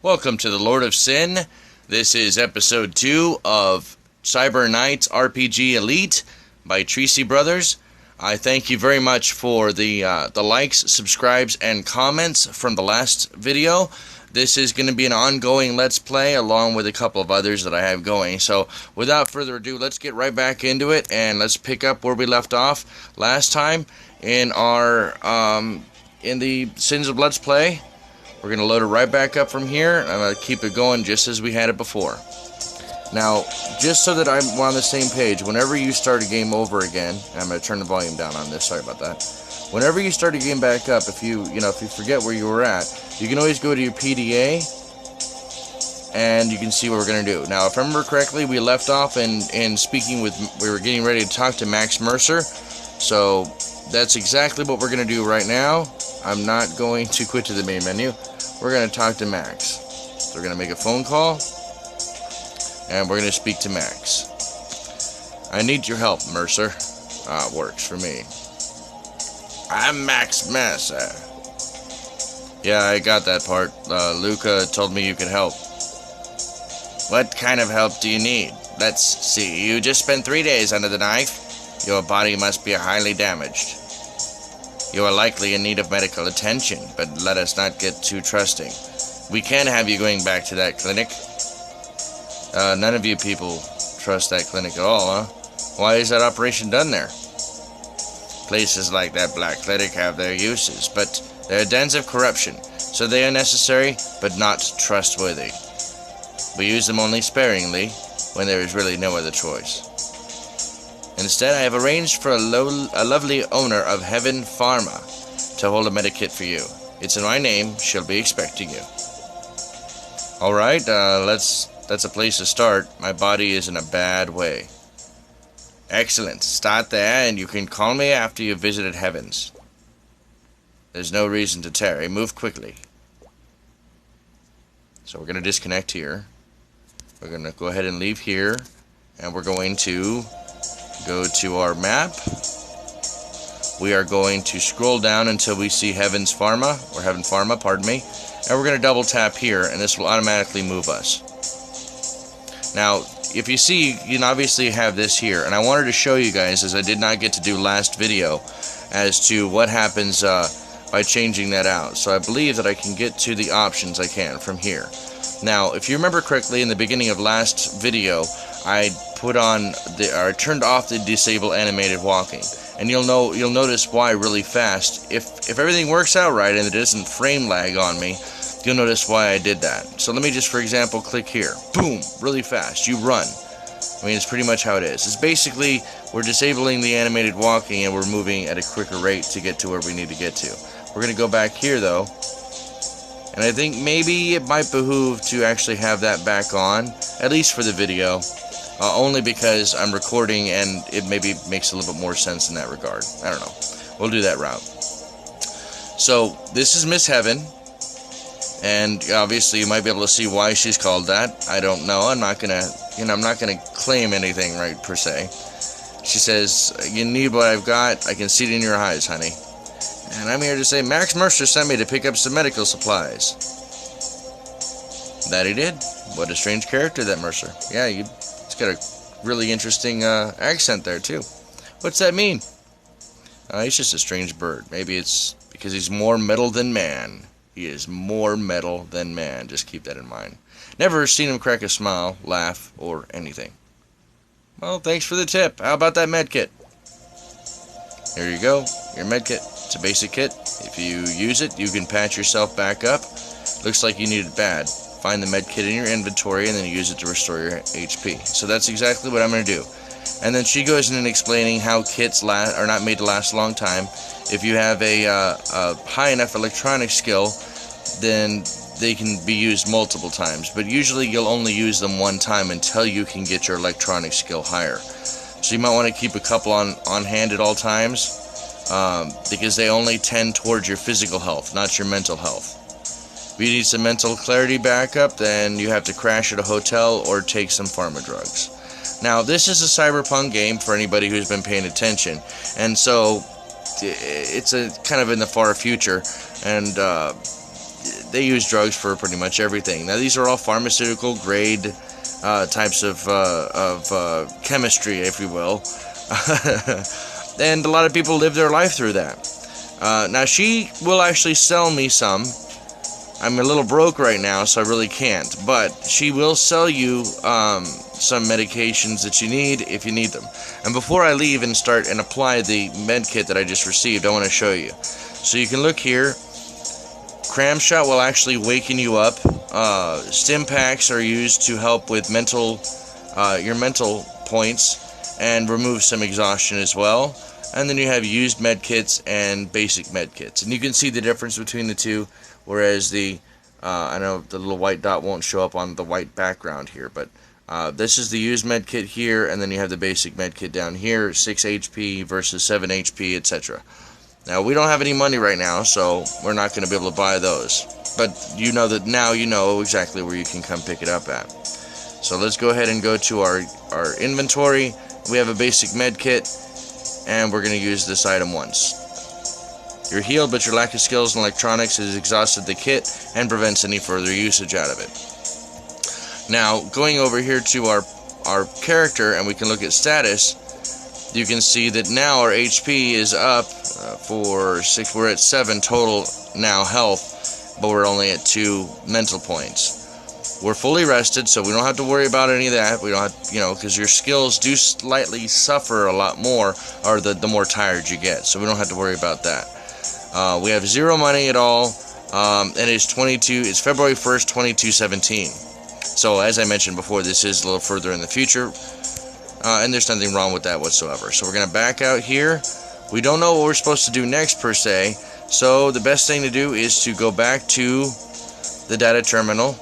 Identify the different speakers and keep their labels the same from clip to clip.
Speaker 1: Welcome to the Lord of Sin. This is episode 2 of Cyber Knights RPG Elite by Tracy Brothers. I thank you very much for the likes, subscribes, and comments from the last video. This is going to be an ongoing Let's Play along with a couple of others that I have going. So without further ado, let's get right back into it and let's pick up where we left off last time in our in the Sins of Let's Play. We're going to load it right back up from here, and I'm going to keep it going just as we had it before. Now, just so that I'm on the same page, whenever you start a game over again, I'm going to turn the volume down on this, sorry about that. Whenever you start a game back up, if you forget where you were at, you can always go to your PDA, and you can see what we're going to do. Now, if I remember correctly, we left off in speaking with, we were getting ready to talk to Max Mercer, so that's exactly what we're going to do right now. I'm not going to quit to the main menu. We're going to talk to Max. So we're going to make a phone call, and we're going to speak to Max. I need your help, Mercer. It works for me. I'm Max Mercer. Yeah, I got that part. Luca told me you could help. What kind of help do you need? Let's see. You just spent 3 days under the knife. Your body must be highly damaged. You are likely in need of medical attention, but let us not get too trusting. We can have you going back to that clinic. None of you people trust that clinic at all, huh? Why is that operation done there? Places like that Black Clinic have their uses, but they are dens of corruption, so they are necessary, but not trustworthy. We use them only sparingly, when there is really no other choice. Instead, I have arranged for a lovely owner of Heaven Pharma to hold a medikit for you. It's in my name. She'll be expecting you. Alright, that's a place to start. My body is in a bad way. Excellent. Start there, and you can call me after you've visited Heavens. There's no reason to tarry. Move quickly. So we're going to disconnect here. We're going to go ahead and leave here, and we're going to go to our map. We are going to scroll down until we see Heaven Pharma, pardon me, and we're going to double tap here, and this will automatically move us. Now, if you see, you can obviously have this here, and I wanted to show you guys, as I did not get to do last video, as to what happens by changing that out. So I believe that I can get to the options I can from here. Now, if you remember correctly, in the beginning of last video, I turned off the disable animated walking, and you'll notice why really fast. If everything works out right and it doesn't frame lag on me, you'll notice why I did that. So let me just, for example, click here. Boom, really fast. You run. I mean, it's pretty much how it is. It's basically we're disabling the animated walking and we're moving at a quicker rate to get to where we need to get to. We're going to go back here though, and I think maybe it might behoove to actually have that back on, at least for the video. Only because I'm recording and it maybe makes a little bit more sense in that regard. I don't know. We'll do that route. So, this is Miss Heaven. And obviously you might be able to see why she's called that. I don't know. I'm not gonna claim anything right per se. She says, you need what I've got. I can see it in your eyes, honey. And I'm here to say Max Mercer sent me to pick up some medical supplies. That he did. What a strange character, that Mercer. Yeah, it's got a really interesting accent there, too. What's that mean? He's just a strange bird. Maybe it's because he's more metal than man. He is more metal than man. Just keep that in mind. Never seen him crack a smile, laugh, or anything. Well, thanks for the tip. How about that med kit? Here you go. Your med kit. It's a basic kit. If you use it, you can patch yourself back up. Looks like you need it bad. Find the med kit in your inventory and then use it to restore your HP. So that's exactly what I'm going to do. And then she goes in and explaining how kits are not made to last a long time. If you have a high enough electronic skill, then they can be used multiple times. But usually you'll only use them one time until you can get your electronic skill higher. So you might want to keep a couple on hand at all times, because they only tend towards your physical health, not your mental health. If you need some mental clarity backup, then you have to crash at a hotel or take some pharma drugs. Now, this is a cyberpunk game for anybody who's been paying attention, and so it's a kind of in the far future, and they use drugs for pretty much everything. Now these are all pharmaceutical grade types of chemistry, if you will. And a lot of people live their life through that. Now she will actually sell me some. I'm a little broke right now, so I really can't. But she will sell you some medications that you need if you need them. And before I leave and start and apply the med kit that I just received, I want to show you. So you can look here. Cram shot will actually waken you up. Stim packs are used to help with your mental points and remove some exhaustion as well. And then you have used med kits and basic med kits. And you can see the difference between the two, whereas I know the little white dot won't show up on the white background here, but this is the used med kit here, and then you have the basic med kit down here, 6 HP versus 7 HP, etc. Now, we don't have any money right now, so we're not going to be able to buy those. But you know that now you know exactly where you can come pick it up at. So let's go ahead and go to our inventory. We have a basic med kit, and we're going to use this item once. You're healed, but your lack of skills in electronics has exhausted the kit and prevents any further usage out of it. Now, going over here to our character, and we can look at status, you can see that now our HP is up for 6. We're at 7 total now health, but we're only at 2 mental points. We're fully rested, so we don't have to worry about any of that. We don't have, because your skills do slightly suffer a lot more, or the more tired you get. So we don't have to worry about that. We have 0 money at all, and it's February 1st, 2217. So as I mentioned before, this is a little further in the future, and there's nothing wrong with that whatsoever. So we're going to back out here. We don't know what we're supposed to do next per se, so the best thing to do is to go back to the data terminal,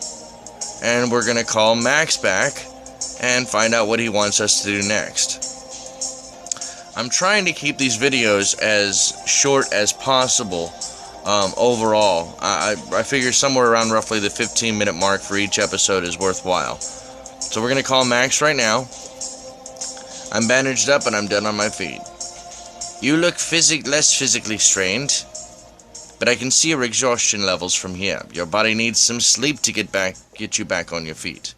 Speaker 1: and we're going to call Max back and find out what he wants us to do next. I'm trying to keep these videos as short as possible overall. I figure somewhere around roughly the 15-minute mark for each episode is worthwhile. So we're going to call Max right now. I'm bandaged up and I'm dead on my feet. You look less physically strained, but I can see your exhaustion levels from here. Your body needs some sleep to get you back on your feet.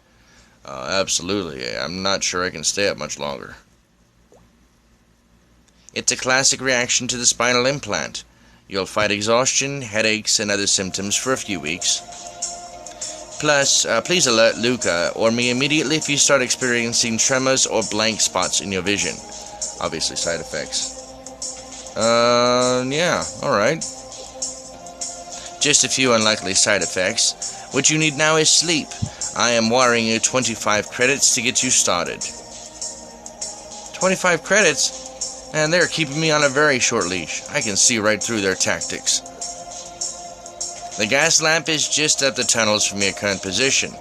Speaker 1: Absolutely. I'm not sure I can stay up much longer. It's a classic reaction to the spinal implant. You'll fight exhaustion, headaches, and other symptoms for a few weeks. Plus, please alert Luca or me immediately if you start experiencing tremors or blank spots in your vision. Obviously, side effects. Yeah, alright. Just a few unlikely side effects. What you need now is sleep. I am wiring you 25 credits to get you started. 25 credits? And they're keeping me on a very short leash. I can see right through their tactics. The gas lamp is just up the tunnels from your current position.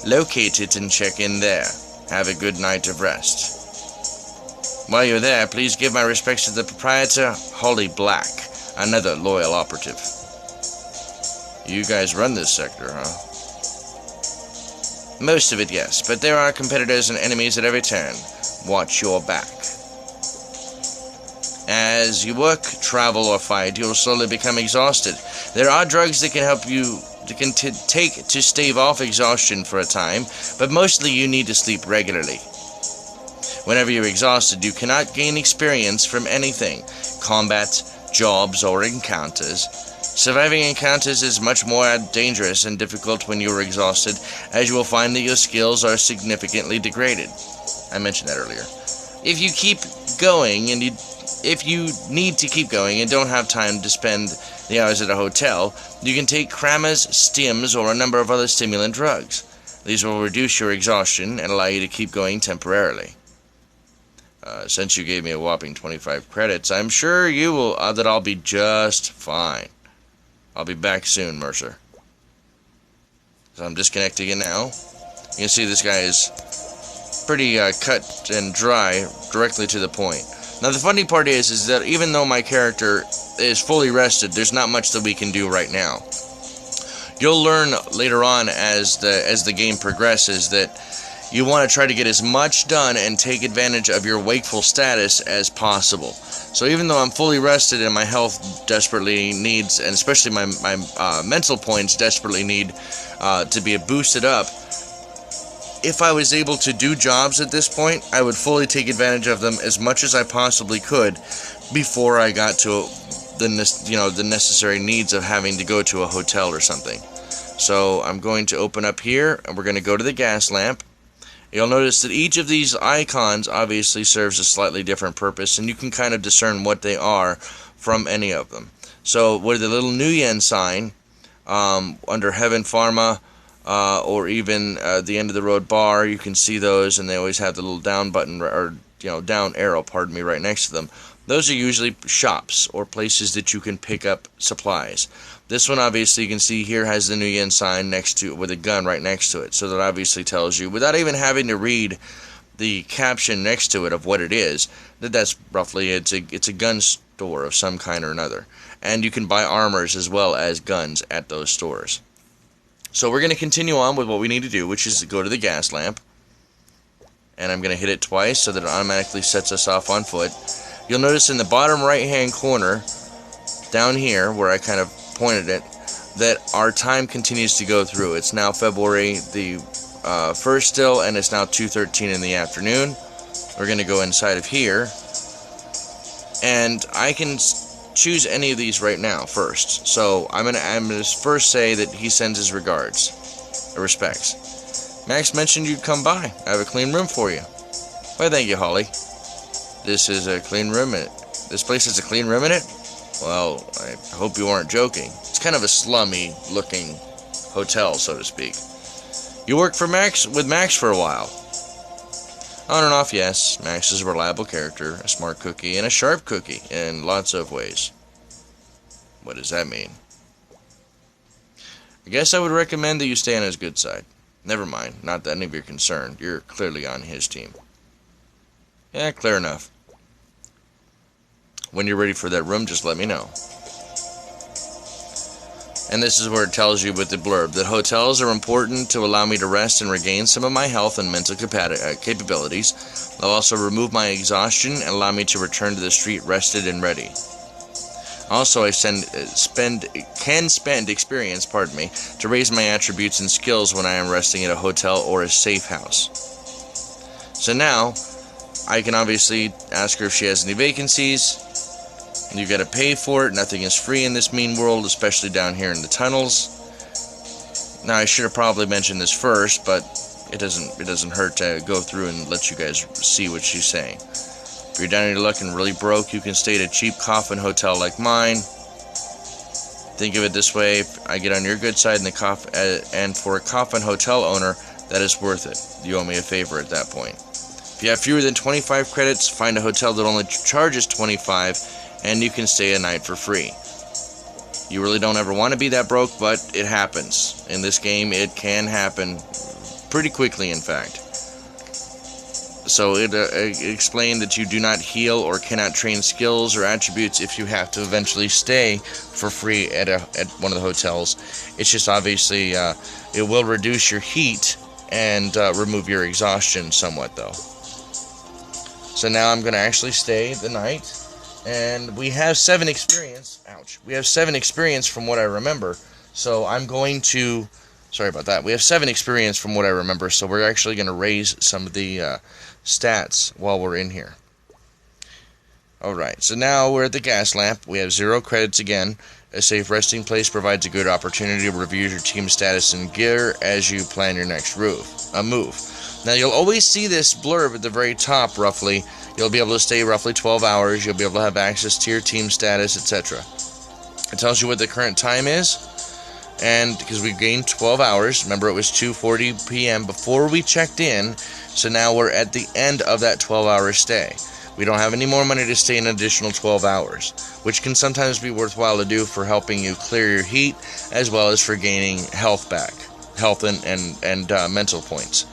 Speaker 1: Locate it and check in there. Have a good night of rest. While you're there, please give my respects to the proprietor, Holly Black, another loyal operative. You guys run this sector, huh? Most of it, yes, but there are competitors and enemies at every turn. Watch your back. As you work, travel, or fight, you'll slowly become exhausted. There are drugs that can help you take to stave off exhaustion for a time, but mostly you need to sleep regularly. Whenever you're exhausted, you cannot gain experience from anything, combat, jobs, or encounters. Surviving encounters is much more dangerous and difficult when you're exhausted, as you will find that your skills are significantly degraded. I mentioned that earlier. If you keep going if you need to keep going and don't have time to spend the hours at a hotel, you can take Kramer's, Stims, or a number of other stimulant drugs. These will reduce your exhaustion and allow you to keep going temporarily. Since you gave me a whopping 25 credits, I'm sure you will that I'll be just fine. I'll be back soon, Mercer. So I'm disconnecting it now. You can see this guy is pretty cut and dry, directly to the point. Now the funny part is that even though my character is fully rested, there's not much that we can do right now. You'll learn later on as the game progresses that you want to try to get as much done and take advantage of your wakeful status as possible. So even though I'm fully rested and my health desperately needs, and especially my mental points desperately need to be boosted up, if I was able to do jobs at this point, I would fully take advantage of them as much as I possibly could before I got to the necessary needs of having to go to a hotel or something. So I'm going to open up here, and we're going to go to the gas lamp. You'll notice that each of these icons obviously serves a slightly different purpose, and you can kind of discern what they are from any of them. So with the little Nuyen sign under Heaven Pharma, or even the end of the road bar, you can see those, and they always have the little down button, or down arrow, pardon me, right next to them. Those are usually shops or places that you can pick up supplies. This one, obviously, you can see here has the Nuyen sign next to it with a gun right next to it, so that obviously tells you, without even having to read the caption next to it of what it is, that's roughly it's a gun store of some kind or another, and you can buy armors as well as guns at those stores. So we're going to continue on with what we need to do, which is to go to the gas lamp, and I'm going to hit it twice so that it automatically sets us off on foot. You'll notice in the bottom right hand corner down here where I kind of pointed it that our time continues to go through. It's now February the 1st still, and it's now 2:13 in the afternoon. We're going to go inside of here, and I can choose any of these right now first. So I'm gonna first say that he sends his regards or respects. Max mentioned you'd come by. I have a clean room for you. Why, thank you, Holly. This is a clean room in it. This place has a clean room in it? Well, I hope you weren't joking. It's kind of a slummy looking hotel, so to speak. You worked for with Max for a while. On and off, yes. Max is a reliable character, a smart cookie, and a sharp cookie in lots of ways. What does that mean? I guess I would recommend that you stay on his good side. Never mind, not that any of your concern. You're clearly on his team. Yeah, clear enough. When you're ready for that room, just let me know. And this is where it tells you with the blurb that hotels are important to allow me to rest and regain some of my health and mental capabilities. They'll also remove my exhaustion and allow me to return to the street rested and ready. Also, I can spend experience, to raise my attributes and skills when I am resting at a hotel or a safe house. So now, I can obviously ask her if she has any vacancies. You gotta pay for it. Nothing is free in this mean world, especially down here in the tunnels. Now, I should have probably mentioned this first, but it doesn't hurt to go through and let you guys see what she's saying. If you're down on your luck and really broke, you can stay at a cheap coffin hotel like mine. Think of it this way: if I get on your good side and for a coffin hotel owner, that is worth it. You owe me a favor at that point. If you have fewer than 25 credits, find a hotel that only charges 25, and you can stay a night for free. You really don't ever want to be that broke, but it happens. In this game, it can happen pretty quickly, in fact. So it explained that you do not heal or cannot train skills or attributes if you have to eventually stay for free at one of the hotels. It's just obviously it will reduce your heat and remove your exhaustion somewhat, though. So now I'm going to actually stay the night, and we have 7 experience. Ouch. We have 7 experience from what I remember. So I'm going to... Sorry about that. We have 7 experience from what I remember, so we're actually going to raise some of the stats while we're in here. Alright, so now we're at the gas lamp. We have 0 credits again. A safe resting place provides a good opportunity to review your team status and gear as you plan your next move. Now you'll always see this blurb at the very top, roughly. You'll be able to stay roughly 12 hours. You'll be able to have access to your team status, etc. It tells you what the current time is. And because we gained 12 hours, remember it was 2:40 p.m. before we checked in, so now we're at the end of that 12-hour stay. We don't have any more money to stay an additional 12 hours, which can sometimes be worthwhile to do for helping you clear your heat, as well as for gaining health back, health and mental points.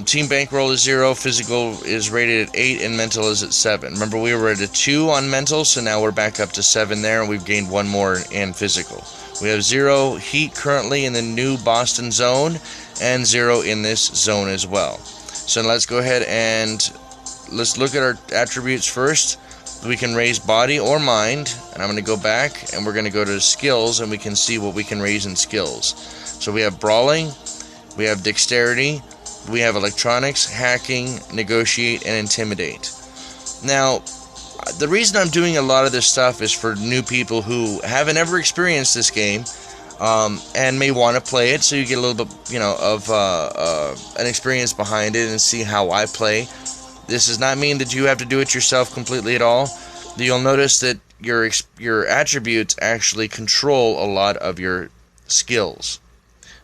Speaker 1: Team bankroll is 0, physical is rated at 8, and mental is at 7. Remember, we were at a 2 on mental, so now we're back up to 7 there, and we've gained 1 more in physical. We have 0 heat currently in the new Boston zone, and 0 in this zone as well. So let's go ahead and let's look at our attributes first. We can raise body or mind, and I'm going to go back and we're going to go to skills, and we can see what we can raise in skills. So we have brawling, we have dexterity, we have electronics, hacking, negotiate, and intimidate. Now, the reason I'm doing a lot of this stuff is for new people who haven't ever experienced this game and may want to play it, so you get a little bit, of an experience behind it and see how I play. This does not mean that you have to do it yourself completely at all. You'll notice that your attributes actually control a lot of your skills.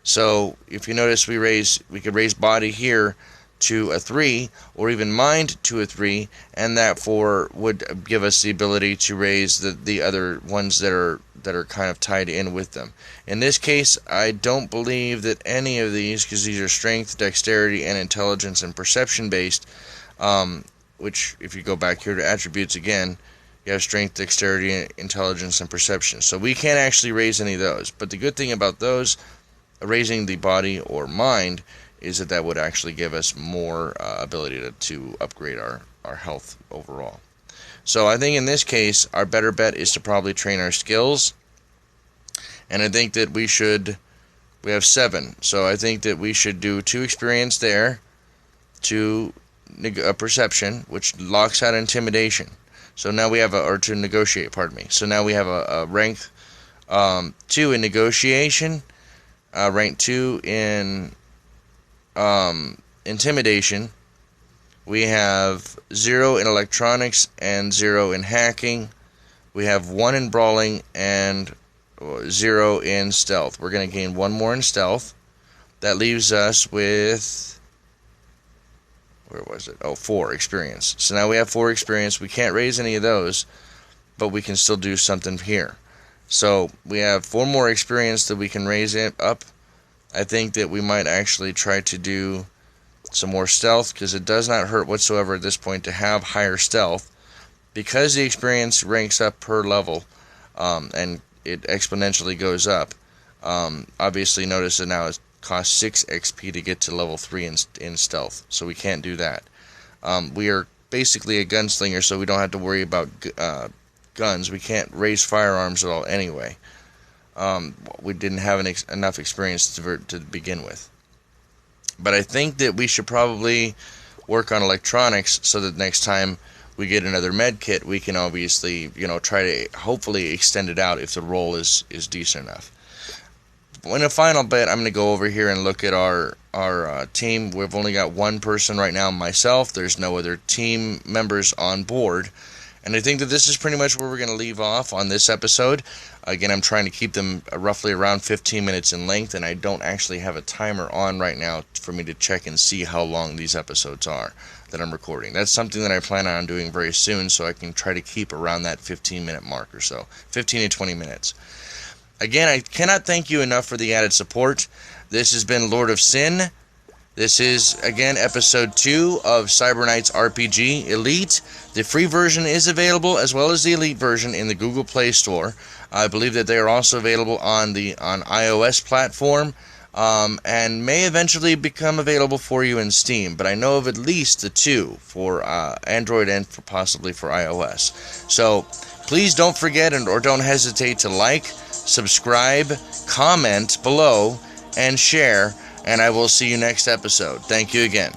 Speaker 1: So if you notice, we could raise body here to a 3, or even mind to a 3, and that would give us the ability to raise the other ones that are kind of tied in with them. In this case, I don't believe that any of these, because these are strength, dexterity, and intelligence and perception based, which if you go back here to attributes again, you have strength, dexterity, intelligence, and perception. So we can't actually raise any of those. But the good thing about those, raising the body or mind, is that would actually give us more ability to upgrade our health overall. So I think in this case, our better bet is to probably train our skills. And I think that we have 7. So I think that we should do 2 experience there, 2 perception, which locks out intimidation. So now we have to negotiate, pardon me. So now we have a rank 2 in negotiation, rank 2 in intimidation. We have 0 in electronics and 0 in hacking. We have 1 in brawling and 0 in stealth. We're going to gain 1 more in stealth. That leaves us with, where was it? 4 experience. So now we have 4 experience. We can't raise any of those, but we can still do something here. So we have 4 more experience that we can raise it up. I think that we might actually try to do some more stealth, because it does not hurt whatsoever at this point to have higher stealth, because the experience ranks up per level, and it exponentially goes up. Obviously notice that now it costs 6 XP to get to level 3 in stealth, so we can't do that. We are basically a gunslinger, so we don't have to worry about guns. We can't raise firearms at all anyway. We didn't have enough experience to begin with. But I think that we should probably work on electronics, so that next time we get another med kit, we can obviously, try to hopefully extend it out if the roll is decent enough. In a final bit, I'm going to go over here and look at our team. We've only got 1 person right now, myself. There's no other team members on board. And I think that this is pretty much where we're going to leave off on this episode. Again, I'm trying to keep them roughly around 15 minutes in length, and I don't actually have a timer on right now for me to check and see how long these episodes are that I'm recording. That's something that I plan on doing very soon, so I can try to keep around that 15-minute mark or so, 15 to 20 minutes. Again, I cannot thank you enough for the added support. This has been Lord of Sin. This is, again, episode 2 of Cyberknights RPG Elite. The free version is available, as well as the Elite version, in the Google Play Store. I believe that they are also available on iOS platform, and may eventually become available for you in Steam. But I know of at least the 2 for Android and possibly for iOS. So please don't forget or don't hesitate to like, subscribe, comment below, and share. And I will see you next episode. Thank you again.